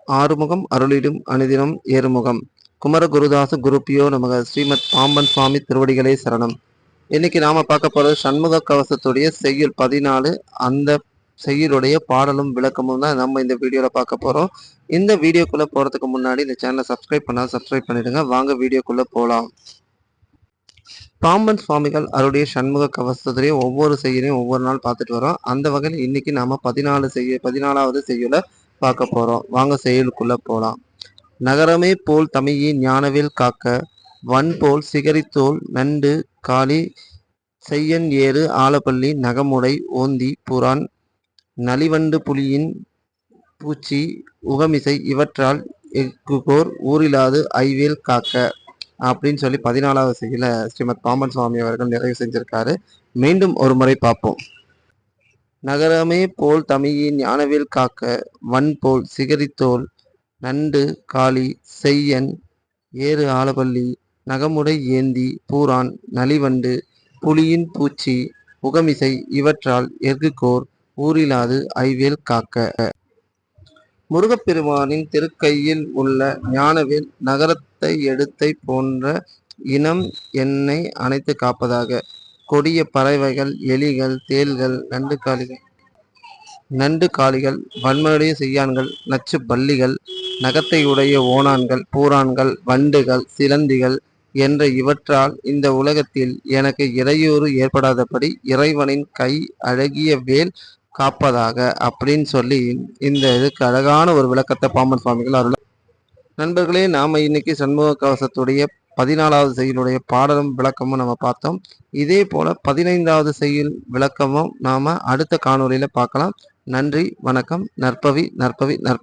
ஆறுமுகம் அருளிடும் அனுதினம் ஏறுமுகம். குமர குருதாச குருப்பியோ நமக. ஸ்ரீமத் பாம்பன் சுவாமி திருவடிகளே சரணம். இன்னைக்கு நாம பார்க்க போறது சண்முக கவசத்துடைய செய்யுள் 14. அந்த செய்யுளுடைய பாடலும் விளக்கமும் தான் நம்ம இந்த வீடியோல பார்க்க போறோம். இந்த வீடியோக்குள்ள போறதுக்கு முன்னாடி இந்த சேனலை சப்ஸ்கிரைப் பண்ணால் சப்ஸ்கிரைப் பண்ணிடுங்க. வாங்க வீடியோக்குள்ள போலாம். பாம்பன் சுவாமிகள் அவருடைய சண்முக கவசத்துடைய ஒவ்வொரு செய்யலையும் ஒவ்வொரு நாள் பார்த்துட்டு வரோம். அந்த வகையில் இன்னைக்கு நாம 14வது செய்யுளை பார்க்க போறோம். வாங்க செய்யுளுக்குள்ள போலாம். நகரமே போல் தமிழி ஞானவேல் காக்க, வன் போல் சிகரித்தோல் நண்டு காளி செய்யன் ஏறு ஆலப்பள்ளி நகமுடை ஓந்தி புறான் நலிவண்டு புலியின் பூச்சி உகமிசை இவற்றால் எக்குகோர் ஊரிலாது ஐவேல் காக்க அப்படின்னு சொல்லி 14வது செய்யுள ஸ்ரீமத் பாம்பன் சுவாமி அவர்கள் நிறைவு செஞ்சிருக்காரு. மீண்டும் ஒரு முறை பார்ப்போம். நகரமே போல் தமிழின் ஞானவேல் காக்க, வன் போல் சிகரித்தோல் நண்டு காளி செய்யன் ஏறு ஆலப்பள்ளி நகமுடை ஏந்தி பூரான் நலிவண்டு புலியின் பூச்சி உகமிசை இவற்றால் எர்குகோர் ஊரிலாது ஐவேல் காக்க. முருகப்பெருமானின் திருக்கையில் உள்ள ஞானவேல் நகரத்தை எடுத்தை போன்ற இனம் என்னை அணைத்து காப்பதாக. கொடிய பறவைகள் எலிகள் தேள்கள் நண்டு காளிகள் வன்மையுடைய செய்யான்கள் நச்சு பல்லிகள் நகத்தையுடைய ஓணான்கள் பூரான்கள் வண்டுகள் சிலந்திகள் என்ற இவற்றால் இந்த உலகத்தில் எனக்கு இடையூறு ஏற்படாதபடி இறைவனின் கை அழகிய வேல் காப்பதாக அப்படின்னு சொல்லி இந்த இதுக்கு அழகான ஒரு விளக்கத்தை பாம்பன் சுவாமிகள் அருள். நண்பர்களே, நாம இன்னைக்கு சண்முக கவசத்துடைய 14வது செய்யுளுடைய பாடலும் விளக்கமும் நம்ம பார்த்தோம். இதே போல 15வது செய்யுள் விளக்கமும் நாம அடுத்த காணொலியில பார்க்கலாம். நன்றி, வணக்கம். நற்பவி நற்பவி நற்பவி.